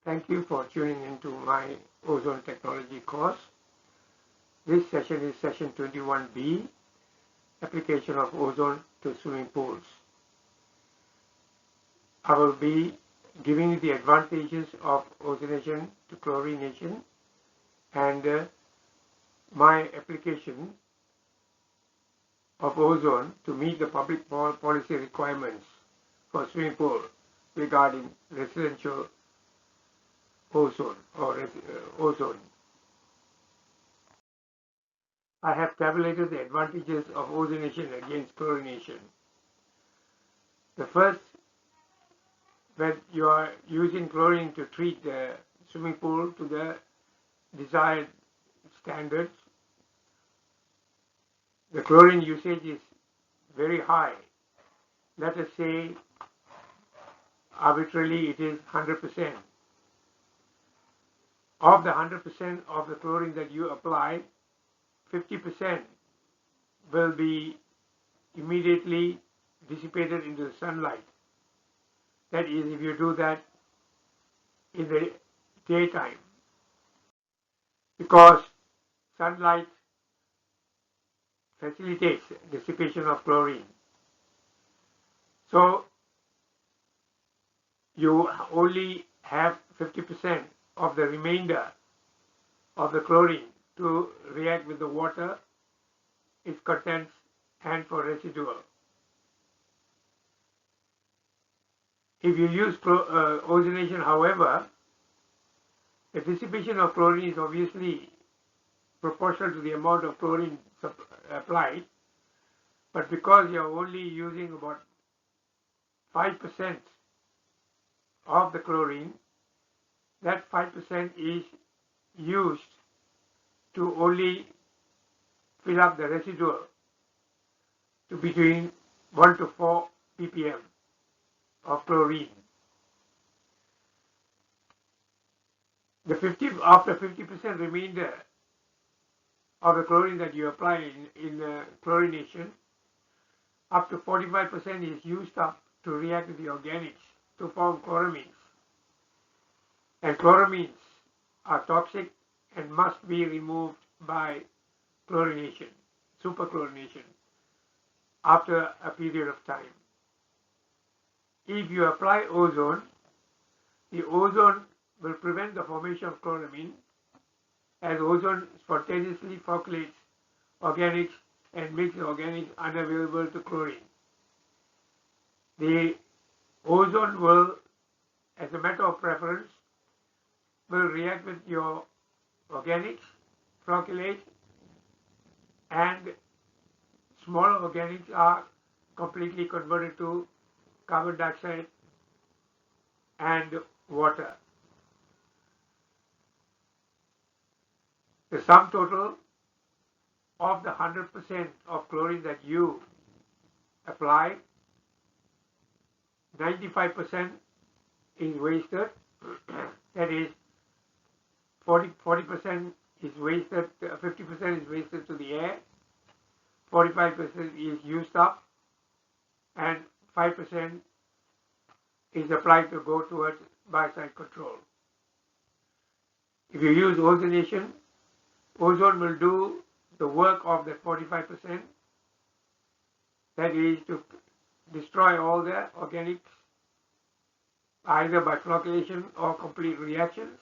Thank you for tuning into my ozone technology course. This session is session 21B, Application of Ozone to Swimming Pools. I will be giving you the advantages of ozonation to chlorination and my application of ozone to meet the public policy requirements for swimming pool regarding residential ozone or ozone. I have tabulated the advantages of ozonation against chlorination. The first, when you are using chlorine to treat the swimming pool to the desired standards, the chlorine usage is very high. Let us say arbitrarily it is 100%. Of the 100% of the chlorine that you apply, 50% will be immediately dissipated into the sunlight. That is, if you do that in the daytime, because sunlight facilitates dissipation of chlorine. So you only have 50% of the remainder of the chlorine to react with the water, its contents, and for residual. If you use ozonation, however, the dissipation of chlorine is obviously proportional to the amount of chlorine applied, but because you are only using about 5% of the chlorine, that 5% is used to only fill up the residual to between 1 to 4 ppm of chlorine. After 50% remainder of the chlorine that you apply in chlorination, up to 45% is used up to react with the organics to form chloramines. And chloramines are toxic and must be removed by chlorination, superchlorination, after a period of time. If you apply ozone, the ozone will prevent the formation of chloramine, as ozone spontaneously floculates organics and makes the organics unavailable to chlorine. The ozone will, as a matter of preference, will react with your organics, flocculate, and smaller organics are completely converted to carbon dioxide and water. The sum total of the 100% of chlorine that you apply, 95% is wasted. That is, 40% is wasted, 50% is wasted to the air, 45% is used up, and 5% is applied to go towards biocide control. If you use ozonation, ozone will do the work of that 45%, that is to destroy all the organics either by flocculation or complete reactions,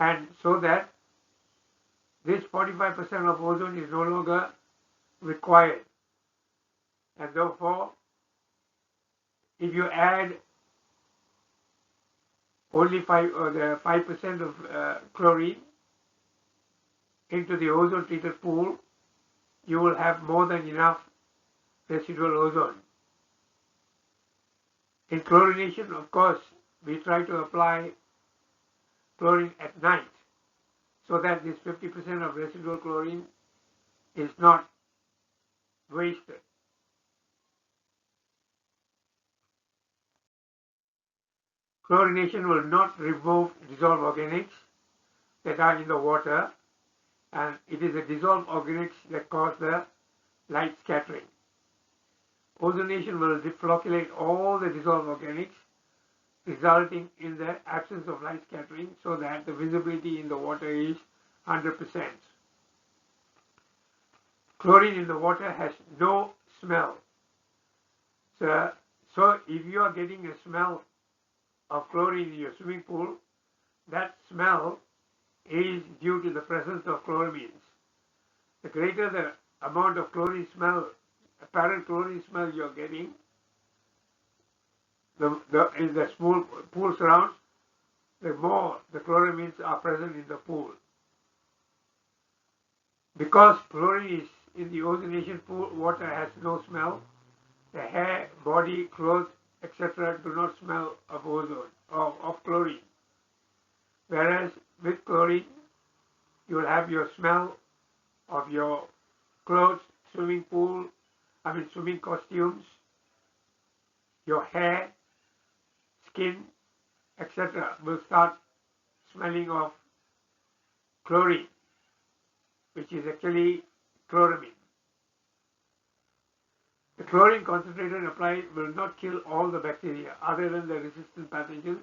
and so that this 45% of ozone is no longer required. And therefore, if you add only 5% of chlorine into the ozone treated pool, you will have more than enough residual ozone. In chlorination, of course, we try to apply chlorine at night so that this 50% of residual chlorine is not wasted. Chlorination will not remove dissolved organics that are in the water, and it is the dissolved organics that cause the light scattering. Ozonation will deflocculate all the dissolved organics resulting in the absence of light scattering so that the visibility in the water is 100%. Chlorine in the water has no smell. So if you are getting a smell of chlorine in your swimming pool, that smell is due to the presence of chloramines. The greater the amount of chlorine smell, apparent chlorine smell you're getting, in the pool surrounds, the more the chloramines are present in the pool. Because chlorine is in the ozonation pool, water has no smell. The hair, body, clothes, etc. do not smell of ozone, of chlorine. Whereas with chlorine, you will have your smell of your clothes, swimming costumes, your hair, skin, etc. will start smelling of chlorine, which is actually chloramine. The chlorine concentrated applied will not kill all the bacteria other than the resistant pathogens,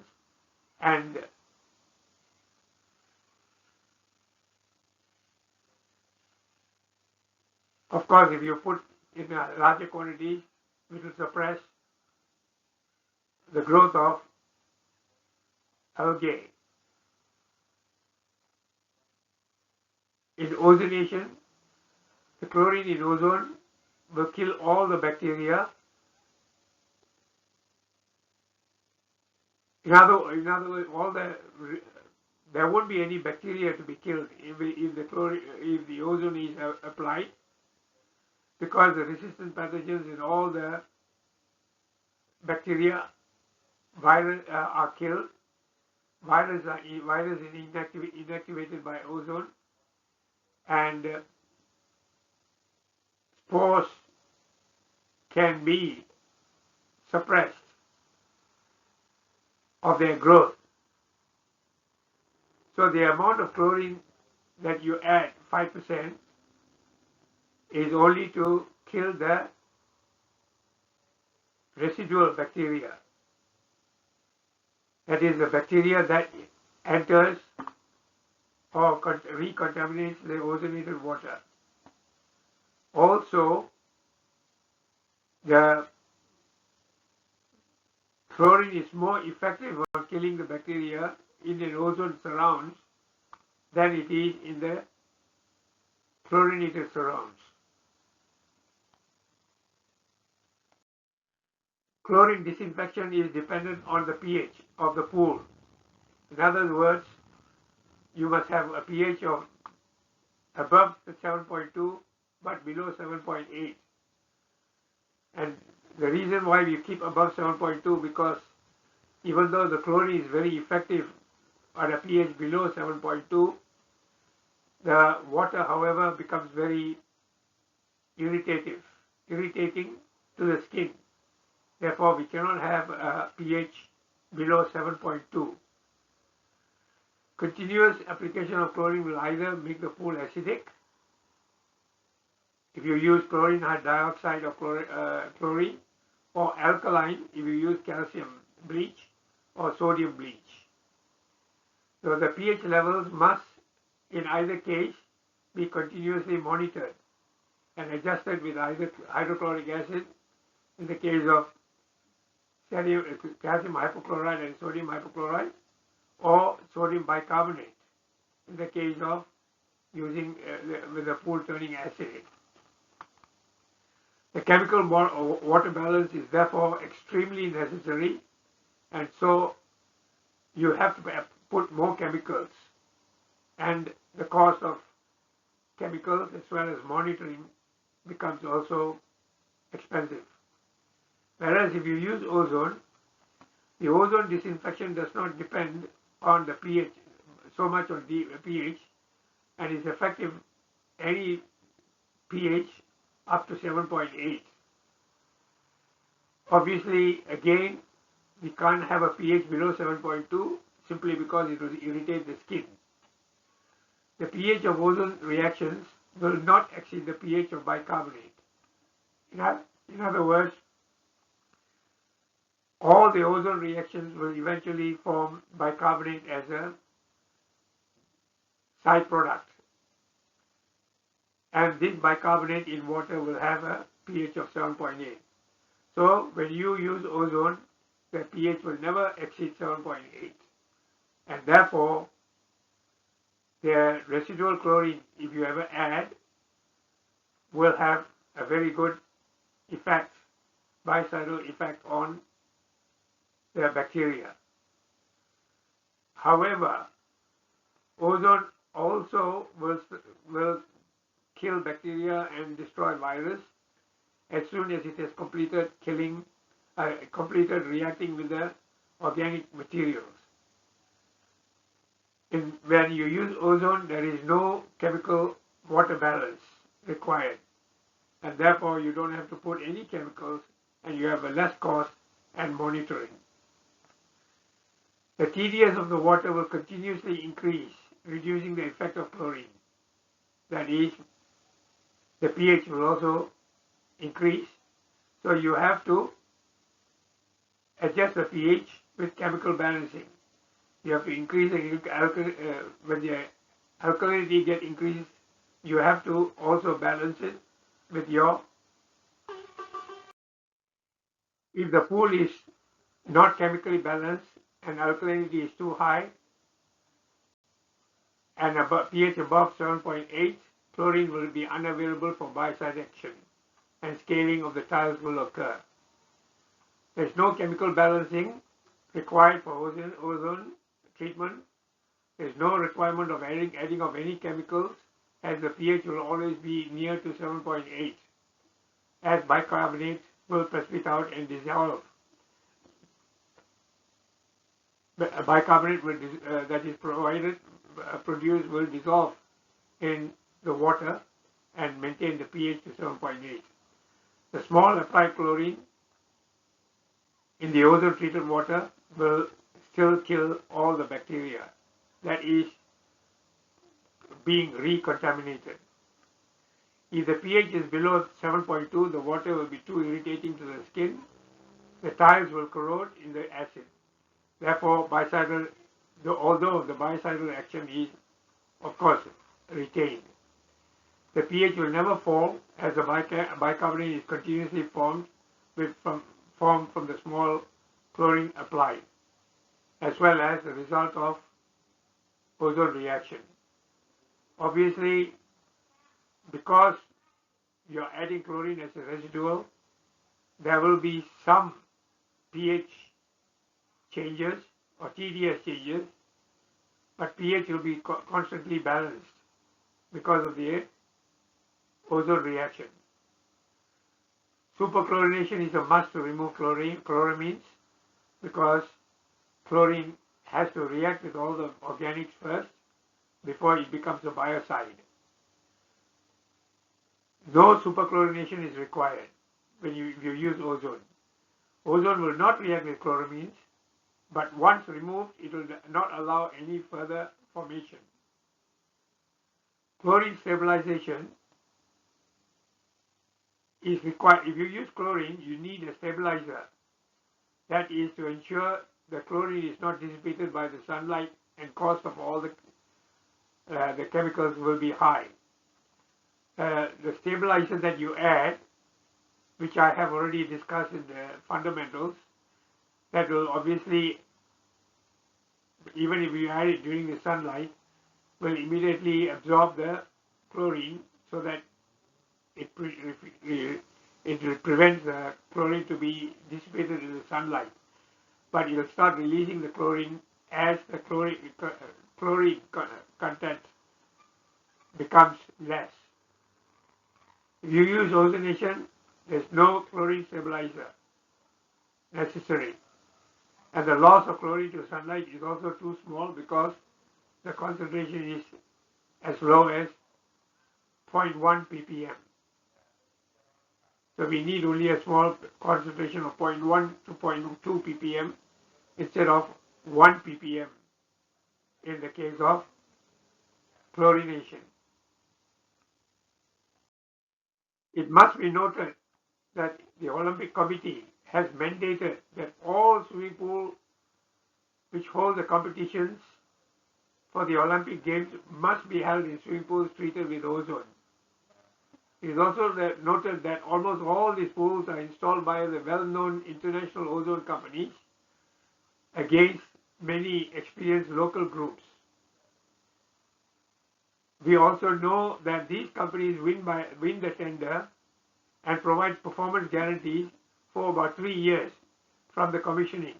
and of course if you put in a larger quantity, it will suppress the growth of algae. In ozonation, the chlorine in ozone will kill all the bacteria. In other words, there won't be any bacteria to be killed if the ozone is applied, because the resistant pathogens in all the bacteria, virus are killed. Virus is inactivated by ozone, and spores can be suppressed of their growth. So the amount of chlorine that you add, 5%, is only to kill the residual bacteria. That is, the bacteria that enters or recontaminates the ozonated water. Also, the chlorine is more effective on killing the bacteria in an ozone surrounds than it is in the chlorinated surrounds. Chlorine disinfection is dependent on the pH of the pool. In other words, you must have a pH of above 7.2 but below 7.8. And the reason why we keep above 7.2, because even though the chlorine is very effective at a pH below 7.2, the water, however, becomes very irritating to the skin. Therefore, we cannot have a pH below 7.2. Continuous application of chlorine will either make the pool acidic, if you use chlorine dioxide of chlorine, or alkaline if you use calcium bleach or sodium bleach. So the pH levels must, in either case, be continuously monitored and adjusted with either hydrochloric acid in the case of calcium hypochlorite and sodium hypochlorite, or sodium bicarbonate in the case of using with the pool turning acid. The chemical water balance is therefore extremely necessary, and so you have to put more chemicals, and the cost of chemicals as well as monitoring becomes also expensive. Whereas if you use ozone, the ozone disinfection does not depend on the pH, so much on the pH, and is effective any pH up to 7.8. Obviously, again, we can't have a pH below 7.2 simply because it will irritate the skin. The pH of ozone reactions will not exceed the pH of bicarbonate. In other words, All the ozone reactions will eventually form bicarbonate as a side product. And this bicarbonate in water will have a pH of 7.8. So when you use ozone, the pH will never exceed 7.8. And therefore, the residual chlorine, if you ever add, will have a very good effect, biocidal effect on the bacteria. However, ozone also will kill bacteria and destroy virus as soon as it has completed reacting with the organic materials. When you use ozone, there is no chemical water balance required, and therefore you don't have to put any chemicals, and you have a less cost and monitoring. The TDS of the water will continuously increase, reducing the effect of chlorine. That is, the pH will also increase, so you have to adjust the pH with chemical balancing. You have to increase when the alkalinity gets increased, you have to also balance it with your, if the pool is not chemically balanced and alkalinity is too high and pH above 7.8, chlorine will be unavailable for biocide action and scaling of the tiles will occur. There is no chemical balancing required for ozone treatment. There is no requirement of adding of any chemicals, as the pH will always be near to 7.8, as bicarbonate will precipitate out and dissolve. Bicarbonate that is produced will dissolve in the water and maintain the pH to 7.8. The small applied chlorine in the ozone treated water will still kill all the bacteria that is being recontaminated. If the pH is below 7.2, the water will be too irritating to the skin. The tiles will corrode in the acid. Therefore, although the biocidal action is, of course, retained, the pH will never fall as the bicarbonate is continuously formed from the small chlorine applied, as well as the result of ozone reaction. Obviously, because you are adding chlorine as a residual, there will be some pH changes or TDS changes, but pH will be constantly balanced because of the ozone reaction. Superchlorination is a must to remove chloramines, because chlorine has to react with all the organics first before it becomes a biocide. No superchlorination is required when you use ozone. Ozone will not react with chloramines, but once removed, it will not allow any further formation. Chlorine stabilization is required. If you use chlorine, you need a stabilizer. That is to ensure the chlorine is not dissipated by the sunlight, and cost of all the chemicals will be high. The stabilizer that you add, which I have already discussed in the fundamentals, that will obviously, even if you add it during the sunlight, will immediately absorb the chlorine, so that it prevents the chlorine to be dissipated in the sunlight. But it will start releasing the chlorine as the chlorine content becomes less. If you use ozonation, there is no chlorine stabilizer necessary. And the loss of chlorine to sunlight is also too small, because the concentration is as low as 0.1 ppm. So we need only a small concentration of 0.1 to 0.2 ppm instead of 1 ppm in the case of chlorination. It must be noted that the Olympic Committee has mandated that all swimming pools which hold the competitions for the Olympic Games must be held in swimming pools treated with ozone. It is also noted that almost all these pools are installed by the well-known international ozone companies against many experienced local groups. We also know that these companies win the tender and provide performance guarantees for about 3 years from the commissioning,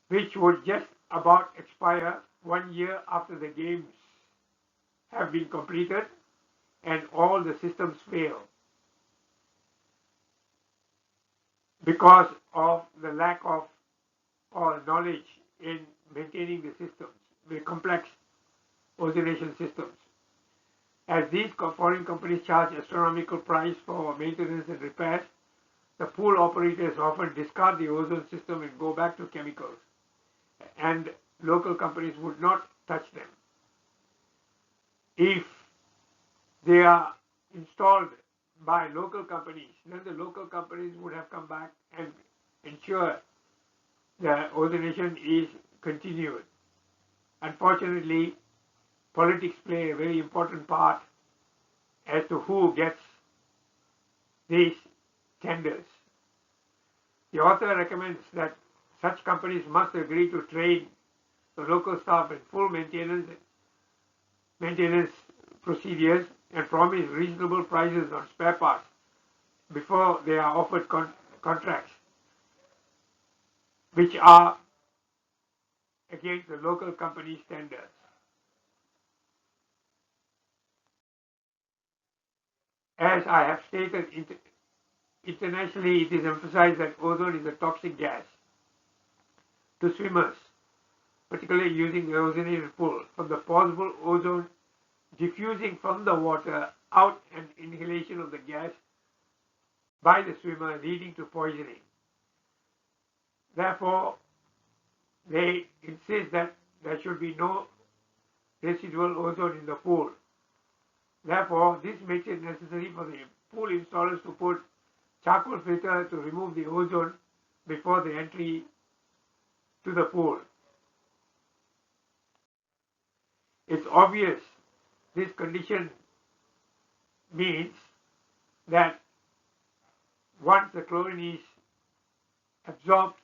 which would just about expire 1 year after the games have been completed and all the systems fail because of the lack of knowledge in maintaining the systems, the complex ozonation systems. As these foreign companies charge astronomical price for maintenance and repairs, the pool operators often discard the ozone system and go back to chemicals, and local companies would not touch them. If they are installed by local companies, then the local companies would have come back and ensure the ozonation is continued. Unfortunately, politics play a very important part as to who gets these tenders. The author recommends that such companies must agree to train the local staff in full maintenance procedures and promise reasonable prices on spare parts before they are offered contracts which are against the local company standards. As I have stated, internationally it is emphasized that ozone is a toxic gas to swimmers, particularly using the ozonated pool, from the possible ozone diffusing from the water out and inhalation of the gas by the swimmer, leading to poisoning. Therefore, they insist that there should be no residual ozone in the pool. Therefore, this makes it necessary for the pool installers to put charcoal filter to remove the ozone before the entry to the pool. It's obvious this condition means that once the chlorine is absorbed,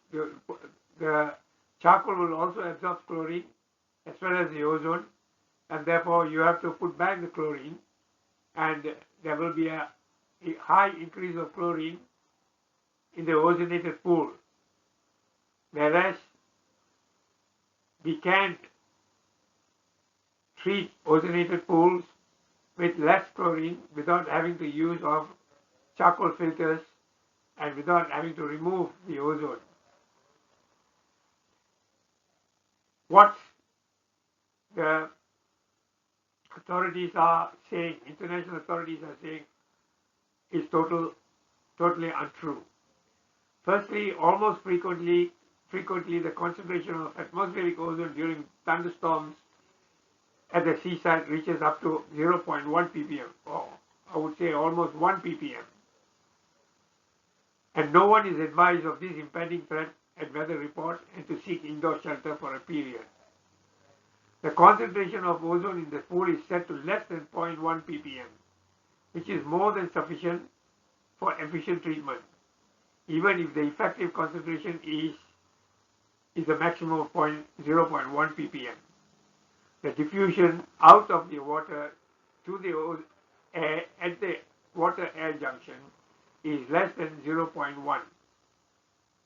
the charcoal will also absorb chlorine as well as the ozone, and therefore you have to put back the chlorine, and there will be a high increase of chlorine in the ozonated pool. Whereas we can't treat ozonated pools with less chlorine without having to use of charcoal filters and without having to remove the ozone. What the authorities are saying, international authorities are saying, is totally untrue. Firstly, almost frequently the concentration of atmospheric ozone during thunderstorms at the seaside reaches up to 0.1 ppm, or I would say almost 1 ppm. And no one is advised of this impending threat at weather report and to seek indoor shelter for a period. The concentration of ozone in the pool is set to less than 0.1 ppm, which is more than sufficient for efficient treatment, even if the effective concentration is a maximum of 0.1 ppm. The diffusion out of the water to the air at the water-air junction is less than 0.1.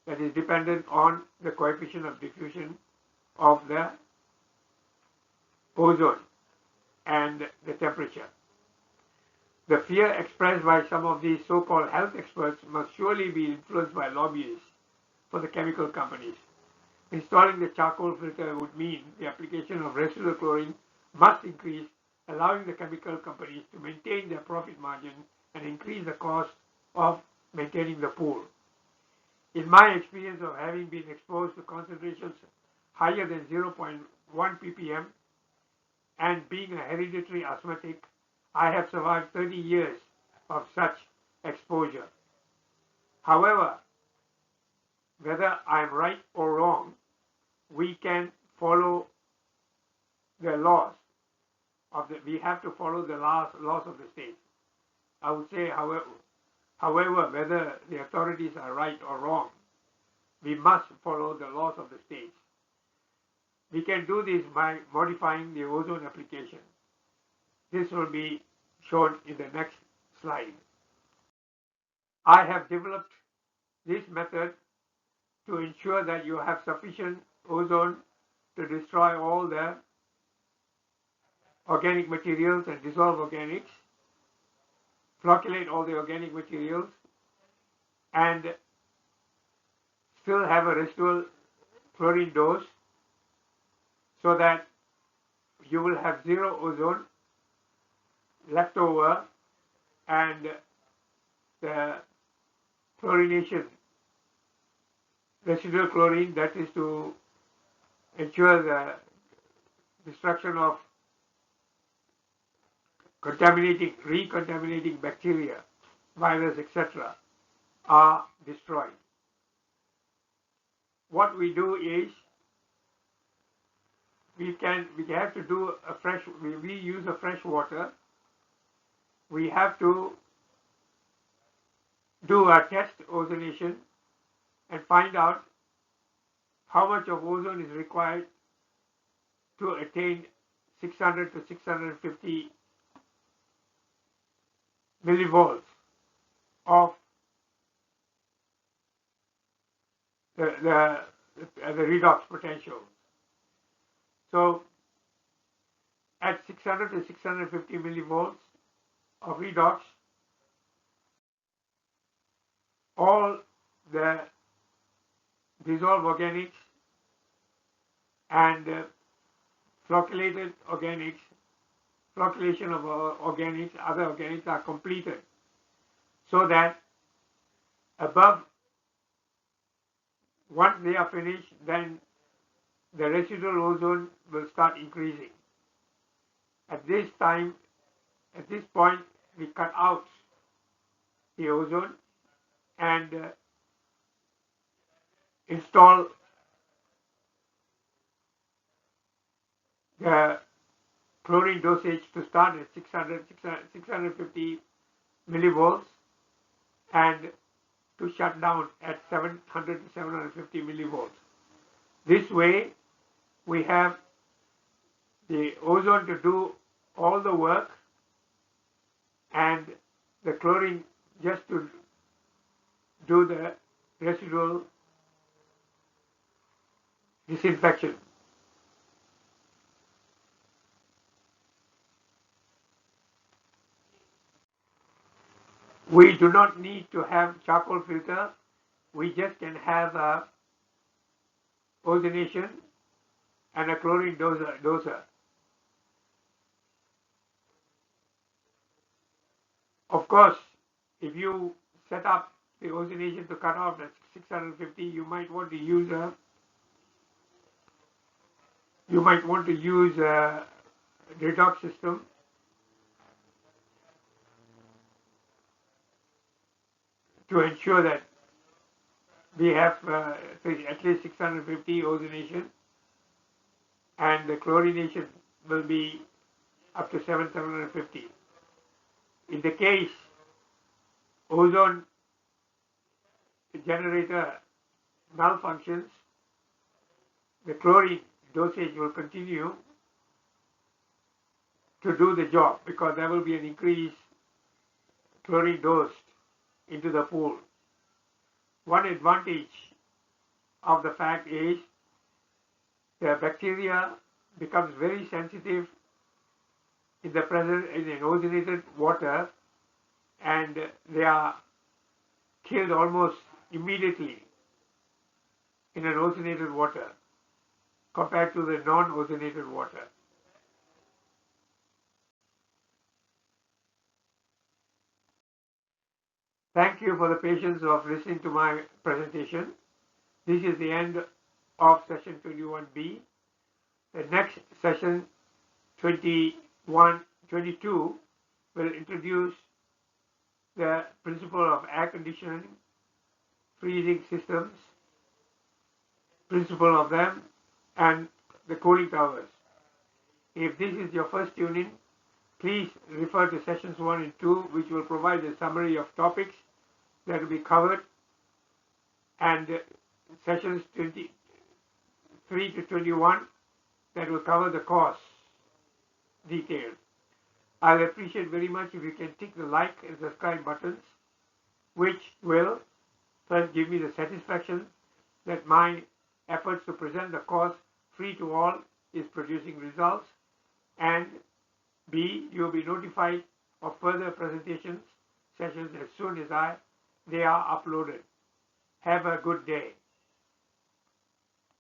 That is dependent on the coefficient of diffusion of the ozone and the temperature. The fear expressed by some of these so-called health experts must surely be influenced by lobbyists for the chemical companies. Installing the charcoal filter would mean the application of residual chlorine must increase, allowing the chemical companies to maintain their profit margin and increase the cost of maintaining the pool. In my experience of having been exposed to concentrations higher than 0.1 ppm and being a hereditary asthmatic, I have survived 30 years of such exposure. However, whether I'm right or wrong, we can follow the laws we have to follow the laws of the state. I would say, however, whether the authorities are right or wrong, we must follow the laws of the states. We can do this by modifying the ozone application. This will be shown in the next slide. I have developed this method to ensure that you have sufficient ozone to destroy all the organic materials and dissolve organics, flocculate all the organic materials, and still have a residual chlorine dose so that you will have zero ozone left over, and the chlorination, residual chlorine, that is to ensure the destruction of recontaminating bacteria, virus, etc., are destroyed. What we do is we have to do we use a fresh water. We have to do a test ozonation and find out how much of ozone is required to attain 600 to 650 millivolts of the redox potential. So at 600 to 650 millivolts of redox, all the dissolved organics and flocculated organics, flocculation of organics, other organics are completed, so that above, once they are finished, then the residual ozone will start increasing. At this point, we cut out the ozone and install the chlorine dosage to start at 650 millivolts and to shut down at 700 to 750 millivolts. This way, we have the ozone to do all the work and the chlorine just to do the residual disinfection. We do not need to have charcoal filter. We just can have a ozonation and a chlorine doser. Of course, if you set up the ozonation to cut off at 650, you might want to use a redox system. To ensure that we have at least 650 ozonation, and the chlorination will be up to 750. In the case ozone generator malfunctions, the chlorine dosage will continue to do the job, because there will be an increased chlorine dosed into the pool. One advantage of the fact is the bacteria becomes very sensitive in an ozonated water, and they are killed almost immediately in an ozonated water compared to the non-ozonated water. Thank you for the patience of listening to my presentation. This is the end of session 21B. The next session 22 will introduce the principle of air conditioning, freezing systems, principle of them and the cooling towers. If this is your first tune-in, please refer to sessions 1 and 2, which will provide a summary of topics that will be covered, and sessions 23 to 21 that will cover the course details. I'll appreciate very much if you can tick the like and subscribe buttons, which will first give me the satisfaction that my efforts to present the course free to all is producing results, and B, you'll be notified of further presentations sessions as soon as they are uploaded. Have a good day.